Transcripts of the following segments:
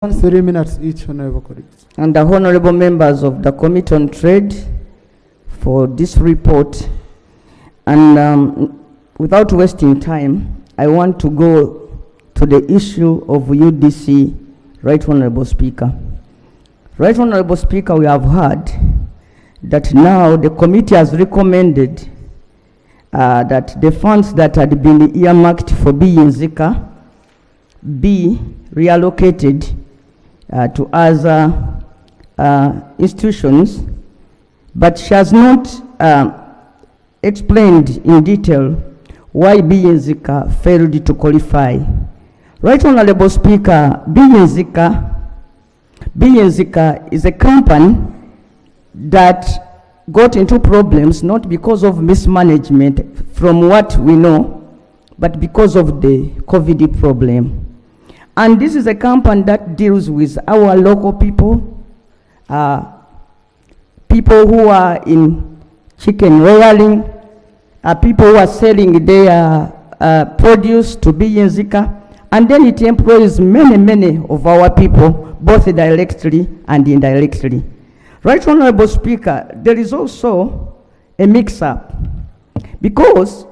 3 minutes each, honorable colleagues. And the honorable members of the Committee on Trade for this report. And without wasting time, I want to go to the issue of UDC, Right Honorable Speaker. Right Honorable Speaker, we have heard that now the committee has recommended that the funds that had been earmarked for Nambooze be reallocated to other institutions, but she has not explained in detail why Nambooze failed to qualify. Right Honorable Speaker, Nambooze is a company that got into problems not because of mismanagement, from what we know, but because of the COVID problem. And this is a company that deals with our local people, people who are in chicken rearing, people who are selling their produce to Nambooze, and then it employs many of our people, both directly and indirectly. Right Honorable Speaker, there is also a mix-up, because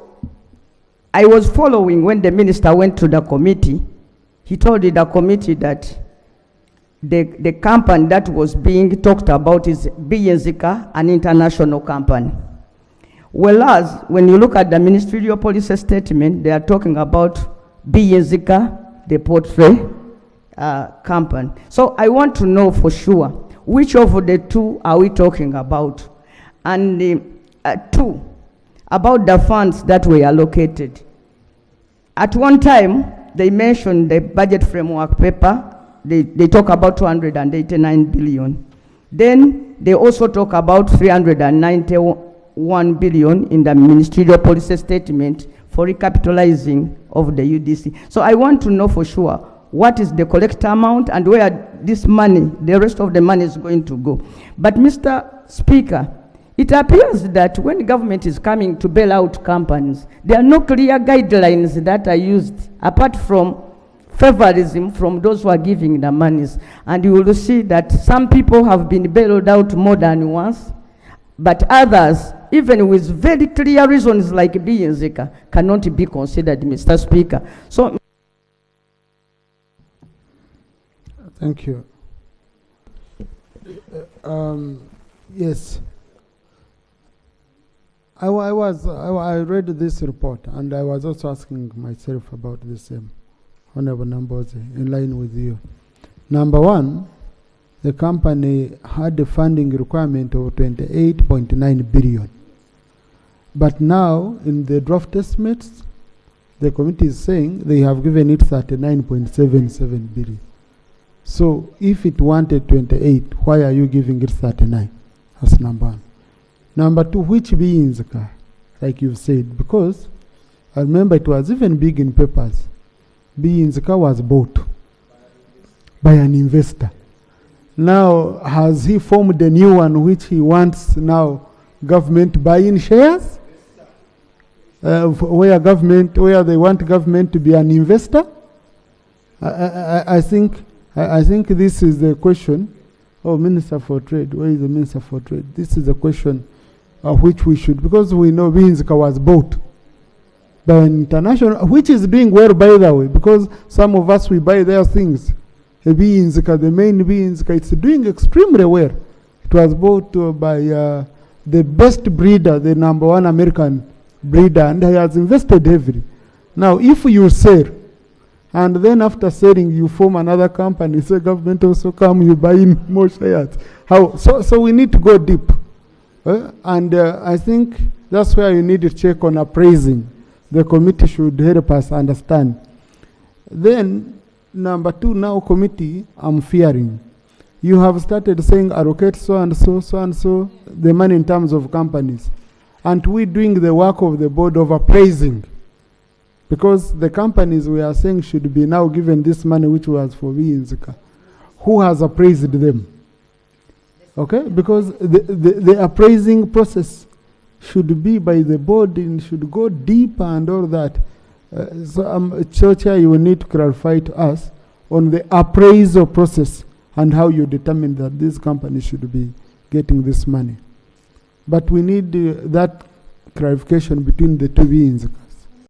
I was following when the minister went to the committee. He told the committee that the company that was being talked about is Nambooze, an international company. Whereas, when you look at the ministerial policy statement, they are talking about Nambooze, the poultry company. So I want to know for sure, which of the two are we talking about? And two, about the funds that were allocated. At one time, they mentioned the budget framework paper. They talk about 289 billion. Then they also talk about 391 billion in the ministerial policy statement for recapitalizing of the UDC. So I want to know for sure what is the correct amount and where this money, the rest of the money, is going to go. But Mr. Speaker, it appears that when government is coming to bail out companies, there are no clear guidelines that are used, apart from favorism from those who are giving the monies. And you will see that some people have been bailed out more than once, but others, even with very clear reasons like Nambooze, cannot be considered, Mr. Speaker. So, thank you. Yes. I read this report, and I was also asking myself about the same, Honorable Nambooze, in line with you. Number one, the company had a funding requirement of 28.9 billion. But now, in the draft estimates, the committee is saying they have given it 39.77 billion. So, if it wanted 28, why are you giving it 39? That's number one. Number two, which Nambooze, like you've said, because I remember it was even big in papers. Nambooze was bought by an investor. Now, has he formed a new one which he wants now government buying shares? Where they want government to be an investor? I think this is the question. Oh, Minister for Trade, where is the Minister for Trade? This is a question which we should, because we know Nambooze was bought by an international, which is doing well, by the way, because some of us, we buy their things. Nambooze, the main Nambooze, it's doing extremely well. It was bought by the best breeder, the number one American breeder, and he has invested heavily. Now, if you sell, and then after selling, you form another company, so government also come, you buy in more shares. How? So we need to go deep. And I think that's where you need to check on appraising. The committee should help us understand. Then, number two, now committee, I'm fearing. You have started saying allocate so and so, the money in terms of companies. And we doing the work of the board of appraising. Because the companies we are saying should be now given this money which was for Nambooze. Who has appraised them? Okay, because the appraising process should be by the board and should go deeper and all that. So, Chair, you will need to clarify to us on the appraisal process and how you determine that this company should be getting this money. But we need that clarification between the two beings.